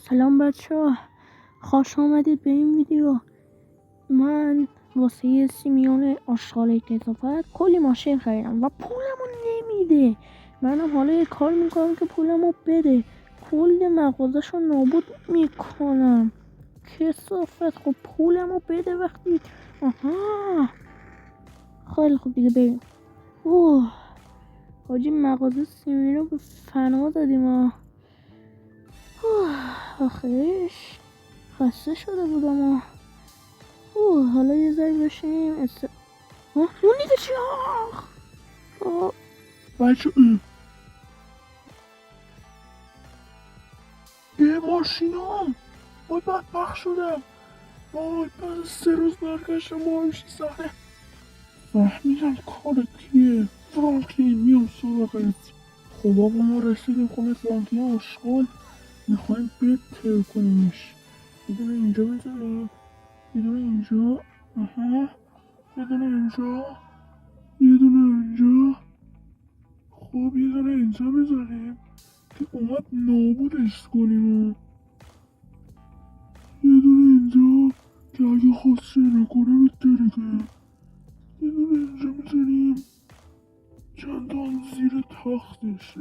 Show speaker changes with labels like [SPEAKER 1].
[SPEAKER 1] سلام بچه، خوش آمدید به این ویدیو. من واسه سیمیون آشغال کثافت کلی ماشین خریدم و پولمو نمیده. منم حالا یه کار میکنم که پولمو بده. کل مغازه‌شو نابود میکنم. کثافت، خب پولمو بده وقتی. آها، خیلی خوب، دیگه بریم. حاجی مغازه سیمیون رو به فنا دادیم. آخرش خسته شده بودم. حالا یه ذره بشینیم اون دیگه چی؟
[SPEAKER 2] بچه ماشینام وای بدبخت شدم. وای بعد از 3 روز برگشتم با همیشه صحنه فهمیدم کار کیه. فرانکلین، میام سراغت. خب آقا ما رسیدیم خونه فرانکلین آشغال. میخوایم بتر کنیمش. یه دونه اینجا بزنیم، یه دونه اینجا، آها، یه دونه اینجا، یه دونه اینجا. خب یه دونه اینجا بزنیم که اومد نابودش کنیم. یه دونه اینجا که اگه خواست نکنه بهتره که یه دونه اینجا میزنیم، چند تا هم زیر تختش.